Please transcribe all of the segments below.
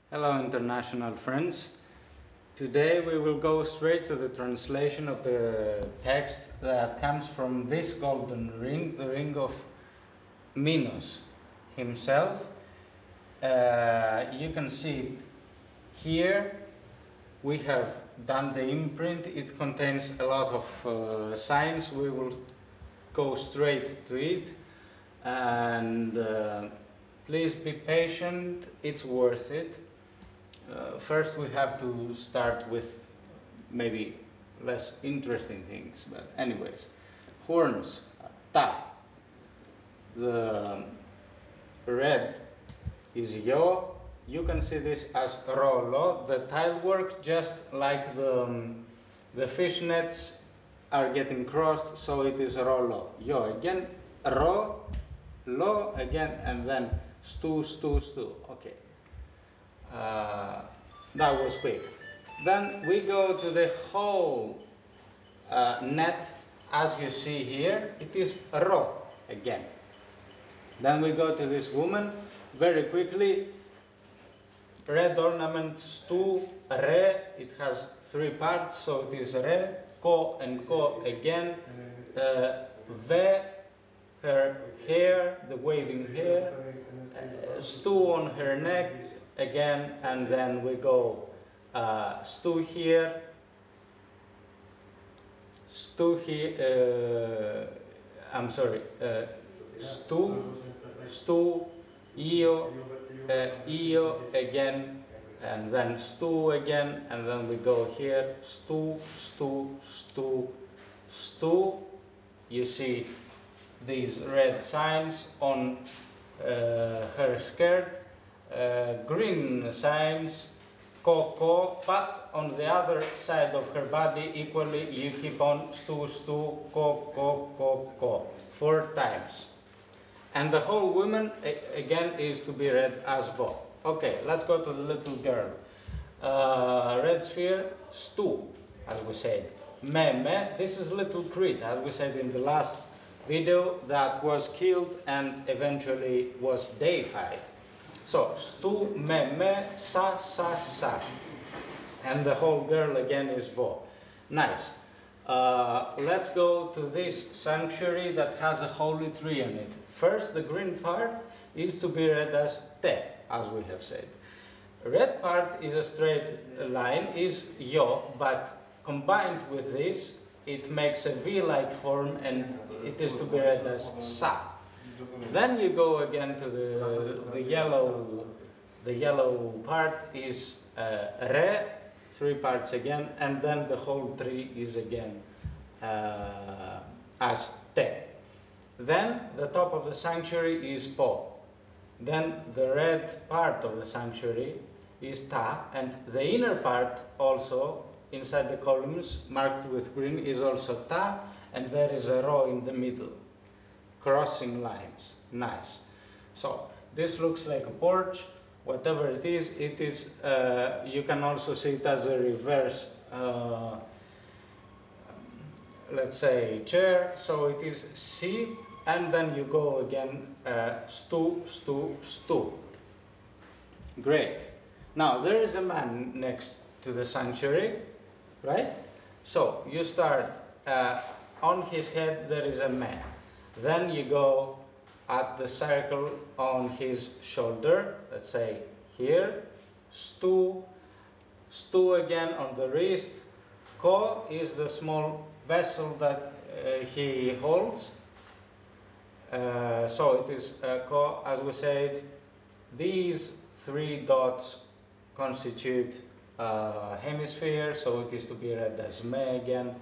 Hello international friends. Today we will go straight to the translation of the text that comes from this golden ring, the ring of Minos himself. You can see it here. We have done the imprint. It contains a lot of signs. We will go straight to it, and please be patient. It's worth it. First we have to start with maybe less interesting things, but anyways, horns, ta. The red is yo. You can see this as ro-lo. The tile work, just like the fishnets are getting crossed, so it is ro-lo. Yo again, ro, lo again, and then stu, stu, stu. Okay. That was quick. Then we go to the whole net, as you see here. It is ro again. Then we go to this woman very quickly. Red ornament stu, re. It has three parts, so it is re, ko and ko again. Ve, her hair, the waving hair. Stu on her neck again, and then we go stu here, stu here, I'm sorry, stu, io, io again, and then stu again, and then we go here, stu, stu, stu, stu. You see these red signs on her skirt. Green signs, ko, ko, but on the other side of her body equally you keep on stu, stu, ko, ko, ko, ko 4 times. And the whole woman again is to be read as bo. Okay, let's go to the little girl. Red sphere, stu, as we said. Me, me, this is little Crete, as we said in the last video, that was killed and eventually was deified. So, stu, me, me, sa, sa, sa. And the whole girl again is bo. Nice. Let's go to this sanctuary that has a holy tree in it. First, the green part is to be read as te, as we have said. Red part is a straight line, is yo, but combined with this, it makes a V-like form, and it is to be read as sa. Then you go again to the yellow part is re, 3 parts again, and then the whole tree is again as te. Then the top of the sanctuary is po. Then the red part of the sanctuary is ta, and the inner part also inside the columns marked with green is also ta, and there is a ro in the middle. Crossing lines. Nice. So this looks like a porch. Whatever it is, you can also see it as a reverse, let's say, chair. So it is si, and then you go again, stu, stu, stu. Great. Now there is a man next to the sanctuary, right? So you start, on his head there is a man. Then you go at the circle on his shoulder, let's say here, stu, stu again on the wrist, ko is the small vessel that he holds, so it is ko, as we said. These 3 dots constitute hemisphere, so it is to be read as me again.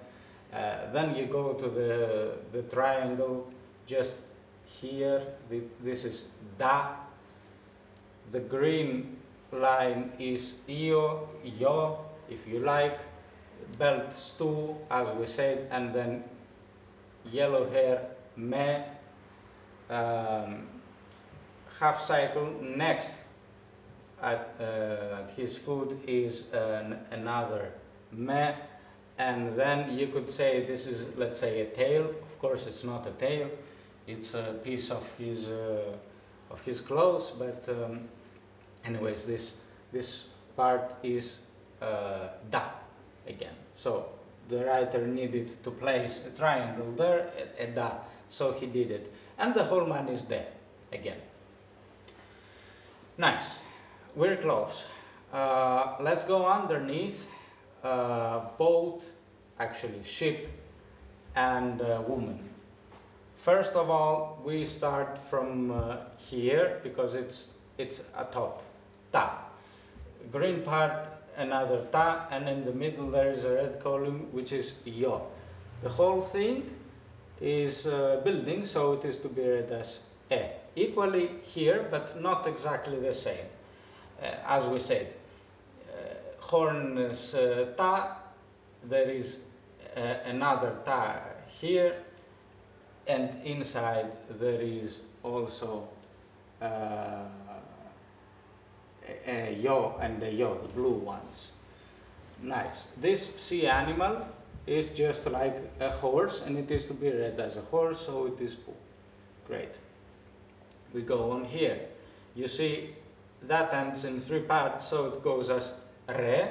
Then you go to the triangle, just here, this is da. The green line is io, yo, if you like. Belt stu, as we said, and then yellow hair, me. Half cycle. Next at his foot is another me. And then you could say this is, let's say, a tail. Of course it's not a tail, it's a piece of his clothes, but anyways, this this part is da again. So the writer needed to place a triangle there, a da, so he did it. And the whole man is there again. Nice, we're close. Let's go underneath boat, actually ship and woman. First of all, we start from here because it's atop, ta. Green part, another ta, and in the middle there is a red column which is yo. The whole thing is building, so it is to be read as e. Equally here, but not exactly the same. As we said, horns ta, there is another ta here, and inside there is also a yo and the yo, the blue ones. Nice. This sea animal is just like a horse, and it is to be read as a horse, so it is pu. Great. We go on here. You see that ends in 3 parts, so it goes as re,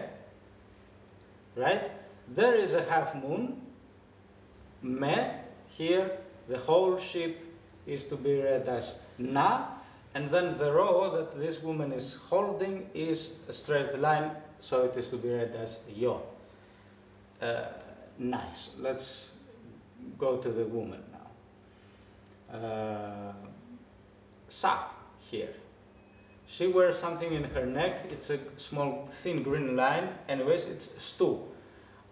right? There is a half moon, me, here the whole ship is to be read as na, and then the row that this woman is holding is a straight line, so it is to be read as yo. Nice. Let's go to the woman now. Sa, here. She wears something in her neck. It's a small thin green line. Anyways, it's stu.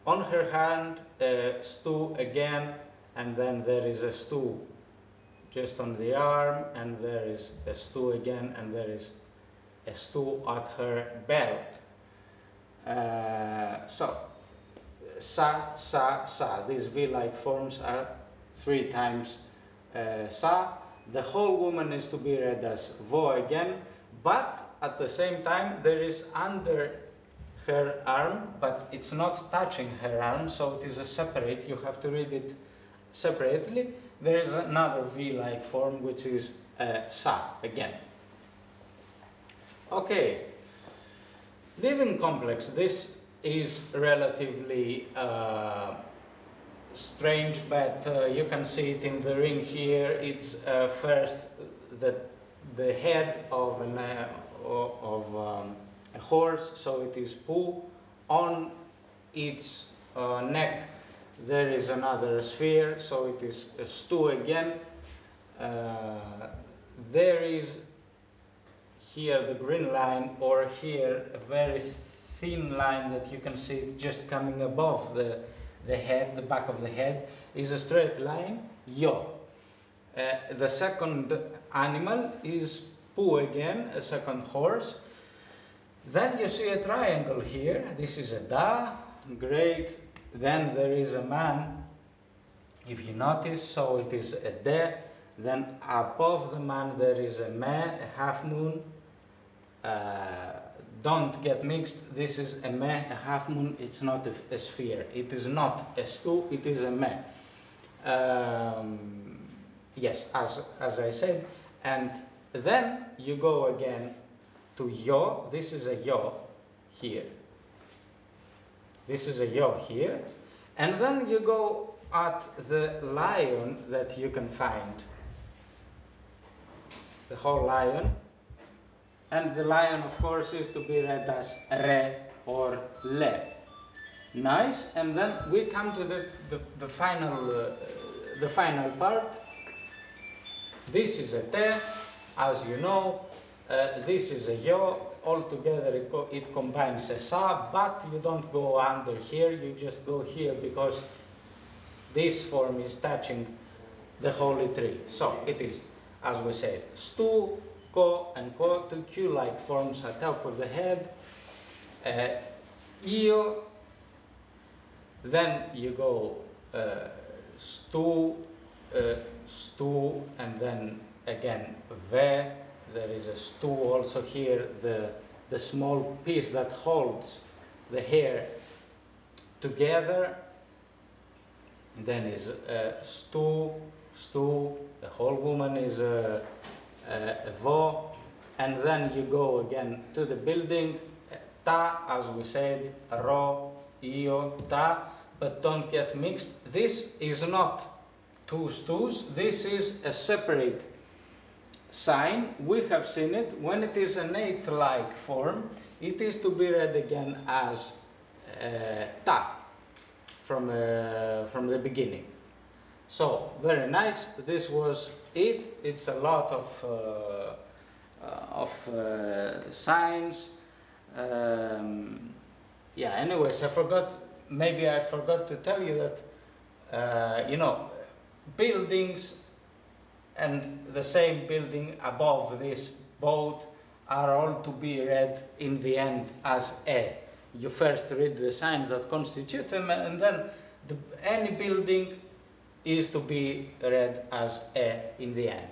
On her hand, stu again, and then there is a stu just on the arm, and there is a stu again, and there is a stu at her belt. So, sa, sa, sa. These V-like forms are 3 times sa. The whole woman is to be read as vo again, but at the same time there is under her arm, but it's not touching her arm, so it is a separate. You have to read it separately. There is another V-like form which is sa again. Okay, living complex. This is relatively strange, but you can see it in the ring here. It's first the head of a horse, so it is pu. On its neck there is another sphere, so it is a stu again. There is here the green line, or here a very thin line that you can see just coming above the head, the back of the head, is a straight line, yo. The second animal is pu again, a second horse. Then you see a triangle here. This is a da, great. Then there is a man, if you notice, so it is a de. Then above the man there is a me, a half moon. Don't get mixed, this is a me, a half moon, it's not a sphere. It is not a stu, it is a me. Yes, as I said. And then you go again to yo. This is a yo here. This is a yo here. And then you go at the lion that you can find. The whole lion. And the lion, of course, is to be read as re or le. Nice. And then we come to the final part. This is a te, as you know. This is a yo. Altogether, it combines a sa, but you don't go under here. You just go here because this form is touching the holy tree. So it is, as we said, stu, ko, and ko, 2 Q-like forms at top of the head. Io, then you go stu, stu, and then again ve. There is a stu also here, the small piece that holds the hair together. Then is stu, stu, the whole woman is vo, and then you go again to the building, ta, as we said, ro, io, ta, but don't get mixed. This is not two stews, this is a separate sign. We have seen it. When it is an 8-like form, it is to be read again as ta from the beginning. So, very nice. This was it. It's a lot of signs. Yeah, anyways, maybe I forgot to tell you that, you know, buildings and the same building above this boat are all to be read in the end as E. You first read the signs that constitute them, and then any building is to be read as E in the end.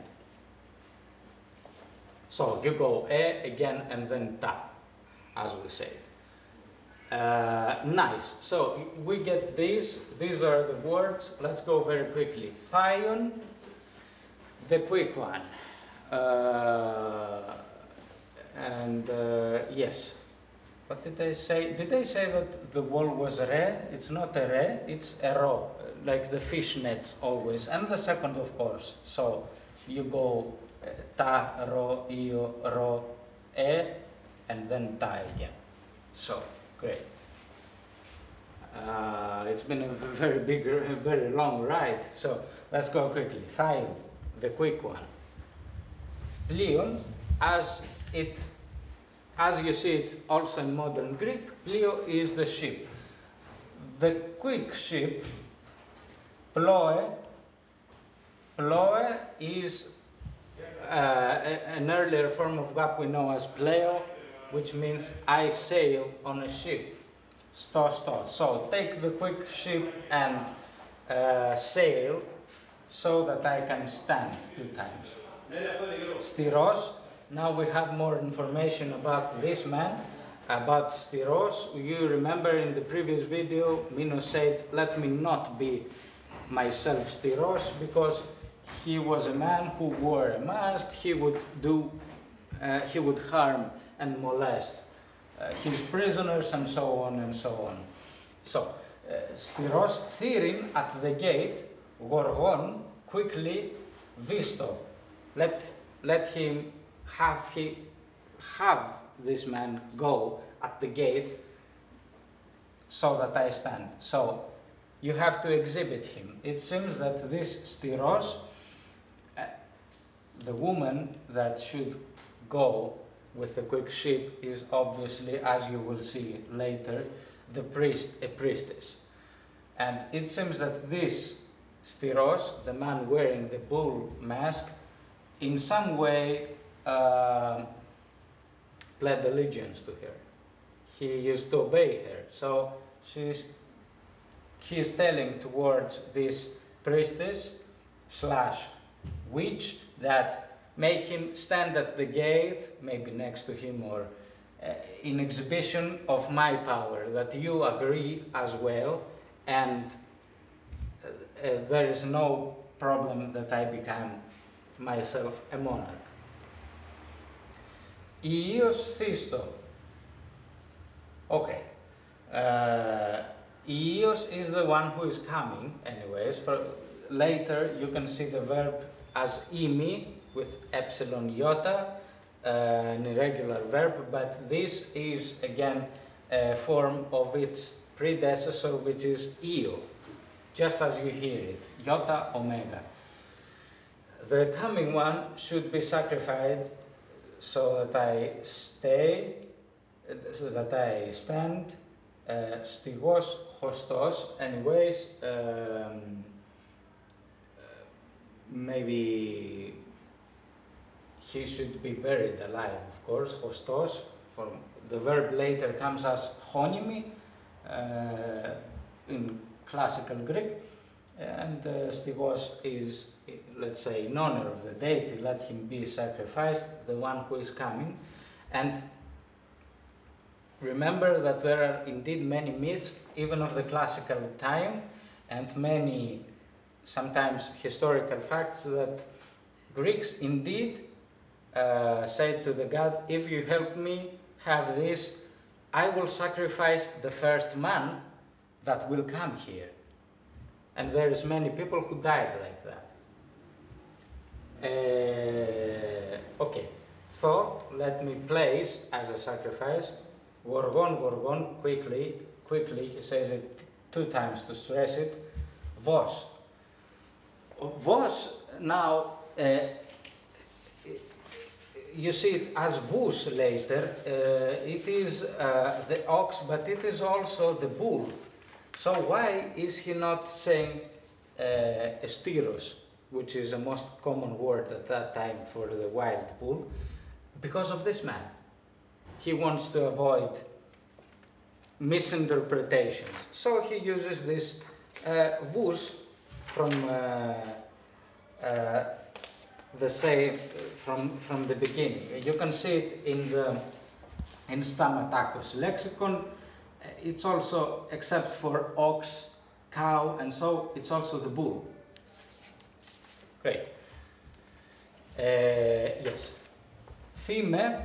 So you go E again and then ta, as we said. Nice. So we get these are the words. Let's go very quickly. Thion, the quick one. Yes. What did they say? Did they say that the wall was re? It's not a re, it's a ro, like the fish nets always. And the second, of course. So you go ta, ro, io, ro, e, and then ta again. So, great. It's been a very long ride. So let's go quickly. Thion, the quick one. Plion, as you see it also in modern Greek, plio is the ship. The quick ship, ploe is an earlier form of what we know as pleo, which means I sail on a ship. Sto. So take the quick ship and sail so that I can stand 2 times. Styros. Now we have more information about this man, about Styros. You remember in the previous video, Minos said, let me not be myself Styros, because he was a man who wore a mask. He would harm and molest his prisoners and so on and so on. So, Styros, Thirin at the gate, Gorgon, quickly, Visto. Let him have this man go at the gate so that I stand. So you have to exhibit him. It seems that this Styros, the woman that should go with the quick ship, is obviously, as you will see later, a priestess. And it seems that this Styros, the man wearing the bull mask, in some way pledged allegiance to her. He used to obey her. So he is telling towards this priestess / witch that make him stand at the gate, maybe next to him, or in exhibition of my power, that you agree as well, and there is no problem that I become myself a monarch. Ios Thisto. Okay. Ios is the one who is coming, anyways. For later you can see the verb as imi with epsilon iota, an irregular verb, but this is again a form of its predecessor, which is io, just as you hear it, iota omega. The coming one should be sacrificed so that I stand, stigos, hostos, anyways, maybe he should be buried alive, of course, hostos. The verb later comes as honimi in classical Greek, and stigos is, let's say, in honor of the deity, let him be sacrificed, the one who is coming. And remember that there are indeed many myths, even of the classical time, and many sometimes historical facts that Greeks indeed said to the god, if you help me have this, I will sacrifice the first man that will come here. And there is many people who died like that. Okay, so let me place as a sacrifice Gorgon, Gorgon, quickly, he says it 2 times to stress it, Vos. Vos now, you see it as Vus later, it is the ox, but it is also the bull. So why is he not saying styros, which is a most common word at that time for the wild bull? Because of this man. He wants to avoid misinterpretations. So he uses this Vus from the same from the beginning. You can see it in Stamatakos lexicon. It's also, except for ox, cow, and so it's also the bull. Great. Yes. Thime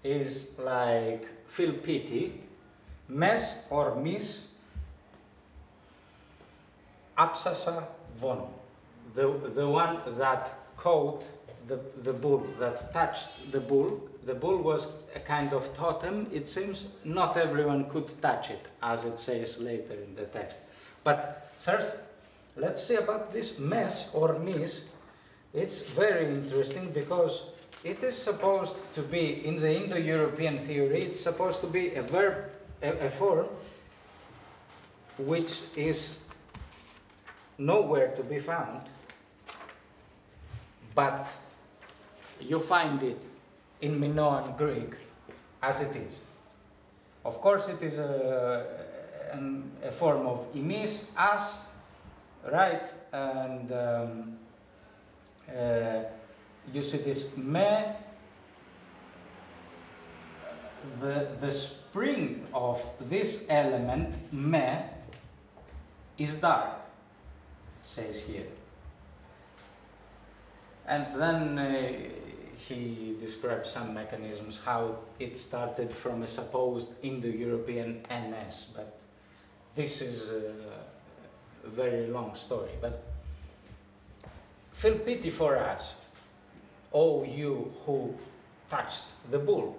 is like feel pity. Mes or mis. Apsasa von. The one that caught the bull, that touched the bull. The bull was a kind of totem, it seems. Not everyone could touch it, as it says later in the text. But first, let's see about this mes or mis. It's very interesting because it is supposed to be, in the Indo-European theory, it's supposed to be a verb, a form, which is nowhere to be found, but you find it in Minoan Greek as it is. Of course, it is a form of imis, as, right? And you see this me, the spring of this element, me, is dark, says here. And then he describes some mechanisms, how it started from a supposed Indo-European NS, but this is a very long story. But feel pity for us, O you who touched the bull.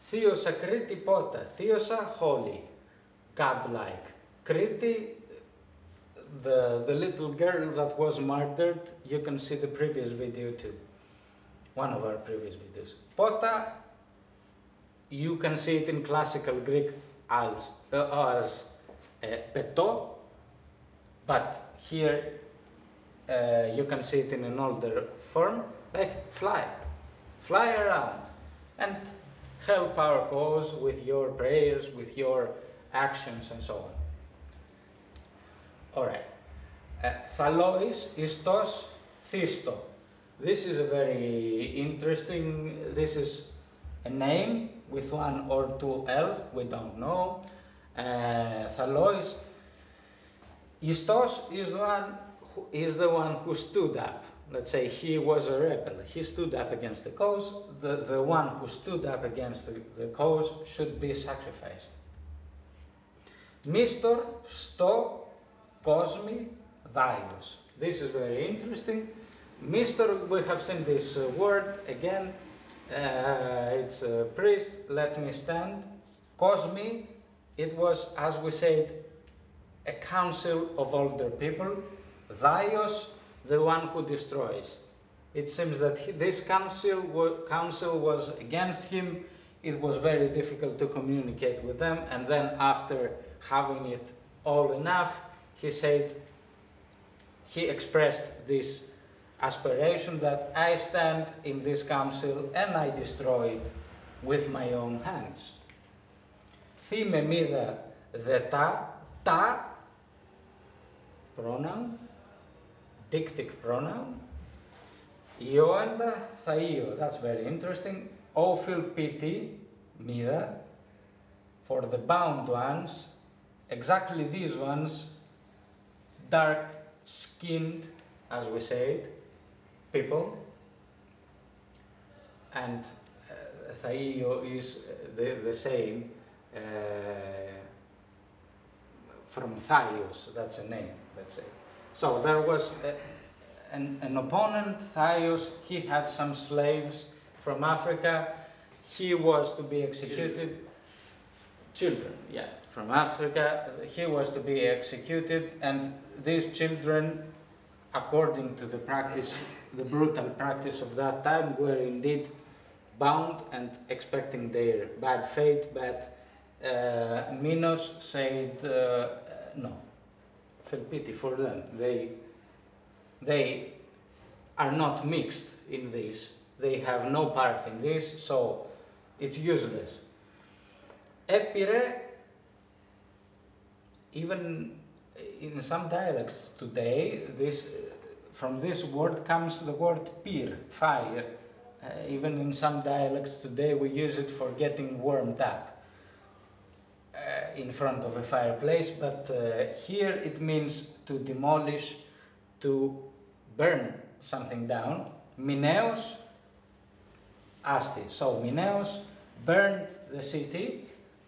Theosa kriti pota, theosa holy, godlike. Kriti, the little girl that was murdered, you can see the previous video too. One of our previous videos. Pota, you can see it in classical Greek as peto, but here you can see it in an older form, like fly around and help our cause with your prayers, with your actions and so on. Alright, Thalois, Istos, Thisto. This is a very interesting, this is a name with 1 or 2 L's, we don't know. Thalois, Istos is the one who stood up. Let's say he was a rebel, he stood up against the cause. The one who stood up against the cause should be sacrificed. Mistor, sto, cosmi, Daios. This is very interesting. Mistor, we have seen this word again. It's a priest, let me stand. Cosmi, it was, as we said, a council of older people. Daios, the one who destroys. It seems that this council was against him. It was very difficult to communicate with them, and then after having it all enough, he said, he expressed this aspiration that I stand in this council and I destroy it with my own hands. Thime mida the ta pronoun, dictic pronoun. Ioanda thaio, that's very interesting. O feel pity, mida, for the bound ones, exactly these ones, dark skinned, as we said, people. And Thaio is the same from Thaios, that's a name, let's say. So there was an opponent, Thaios, he had some slaves from Africa, he was to be executed. Children, yeah, from Africa, he was to be executed, and these children, according to the practice, the brutal practice of that time, were indeed bound and expecting their bad fate, but Minos said, no, feel pity for them. They are not mixed in this, they have no part in this, so it's useless. Epire, even in some dialects today, from this word comes the word pyr, fire. Even in some dialects today we use it for getting warmed up in front of a fireplace, but here it means to demolish, to burn something down. Mineos asti. So Mineos burned the city.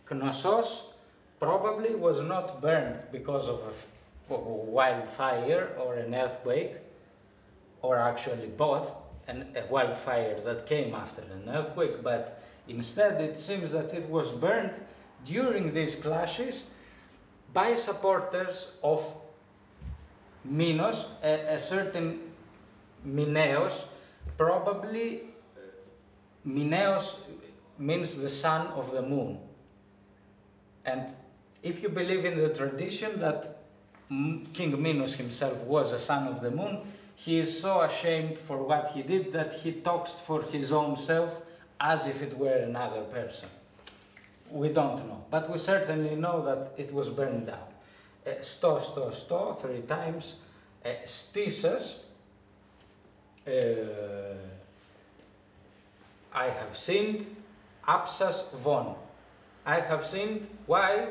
Knossos probably was not burned because of a wildfire or an earthquake, or actually both, a wildfire that came after an earthquake, but instead it seems that it was burned during these clashes by supporters of Minos, a certain Mineos. Probably Mineos means the son of the moon. And if you believe in the tradition that King Minos himself was a son of the moon, he is so ashamed for what he did that he talks for his own self as if it were another person. We don't know, but we certainly know that it was burned down. Sto, 3 times. Stises, I have sinned. Apsas von, I have sinned. Why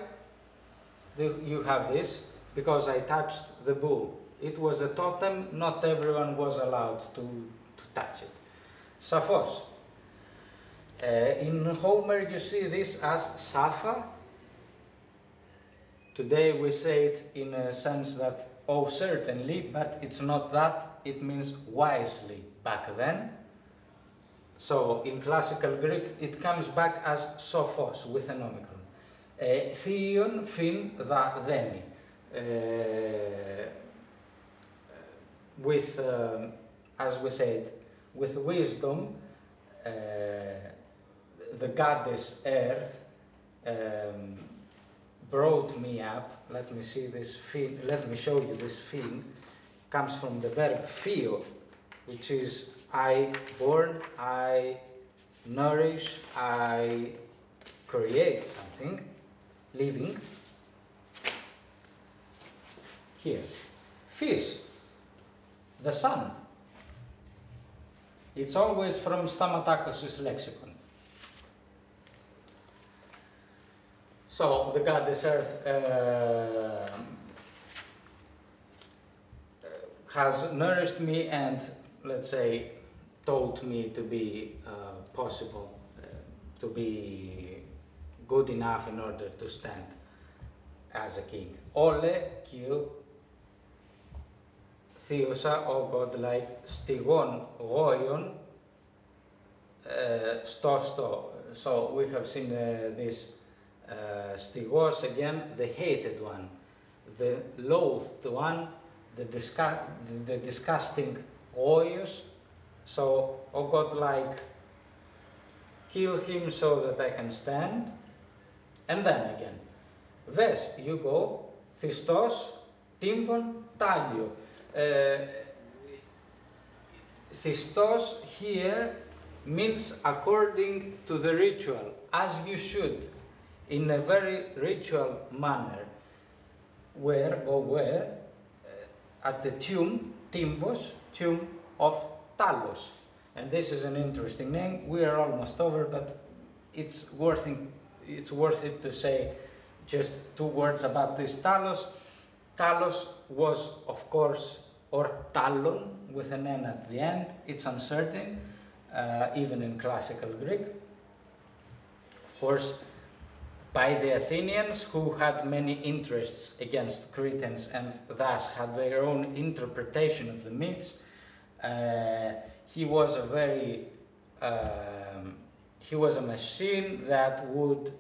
do you have this? Because I touched the bull. It was a totem, not everyone was allowed to touch it. Saphos. In Homer you see this as Sapha. Today we say it in a sense that, oh certainly, but it's not that, it means wisely back then. So in classical Greek it comes back as Sophos with an omicron. Theion fin da demi. With, as we said, with wisdom, the goddess Earth brought me up. Let me see this fin. Let me show you this fin. Comes from the verb phio, which is I born, I nourish, I create something, living. Here, fish, the sun. It's always from Stamatakos' lexicon. So the goddess Earth has nourished me and, let's say, taught me to be possible, to be good enough in order to stand as a king. Ole, kill, Theosa, O godlike, stigon, goion, sto. So we have seen this stigos again, the hated one, the loathed one, the disgusting goios. So, O godlike, kill him so that I can stand. And then again, Ves, you go, Thistos, Timphon, Talio. Thistos here means according to the ritual, as you should, in a very ritual manner, where at the tomb, Tymphos, tomb of Talus. And this is an interesting name. We are almost over, but it's worth it to say just 2 words about this Talus. Talus was, of course, or Talon with an N at the end. It's uncertain, even in classical Greek. course, by the Athenians, who had many interests against Cretans and thus had their own interpretation of the myths. He was a machine that would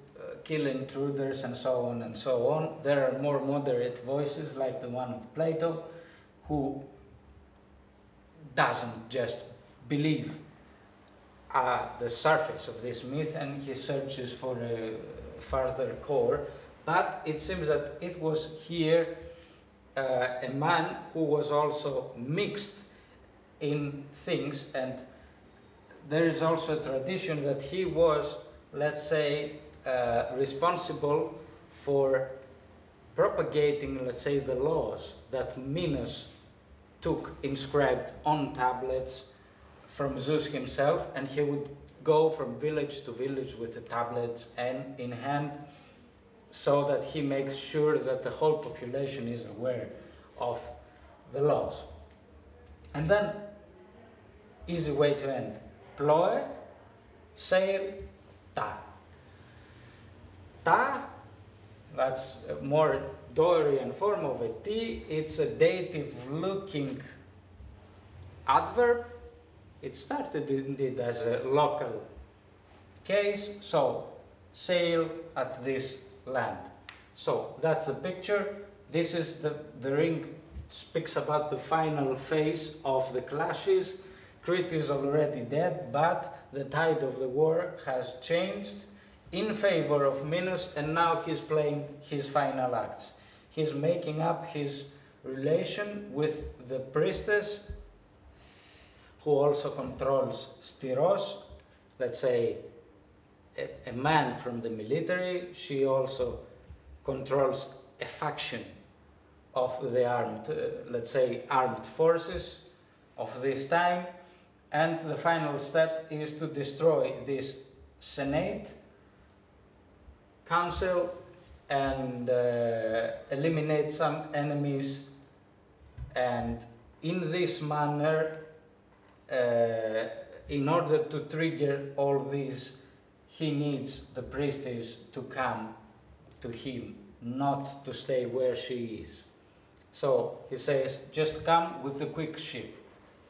kill intruders and so on and so on. There are more moderate voices like the one of Plato, who doesn't just believe the surface of this myth, and he searches for a further core. But it seems that it was here a man who was also mixed in things, and there is also a tradition that he was, let's say, responsible for propagating, let's say, the laws that Minos took inscribed on tablets from Zeus himself, and he would go from village to village with the tablets and in hand, so that he makes sure that the whole population is aware of the laws. And then, easy way to end. Ploe, sail, ta. Ta, that's a more Dorian form of a T. It's a dative-looking adverb. It started indeed as a local case, so sail at this land. So that's the picture. This is the ring speaks about the final phase of the clashes. Crete is already dead, but the tide of the war has changed in favor of Minos, and now he's playing his final acts. He's making up his relation with the priestess, who also controls Styros, let's say a man from the military. She also controls a faction of the armed, let's say, armed forces of this time. And the final step is to destroy this Senate council and eliminate some enemies, and in this manner, in order to trigger all these, he needs the priestess to come to him, not to stay where she is. So he says, just come with the quick ship,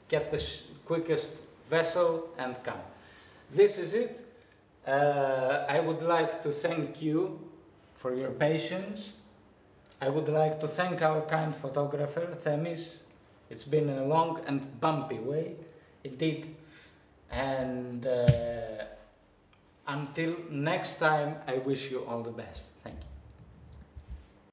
get the quickest vessel and come. This is it. I would like to thank you for your patience. I would like to thank our kind photographer, Themis. It's been a long and bumpy way, indeed. And until next time, I wish you all the best.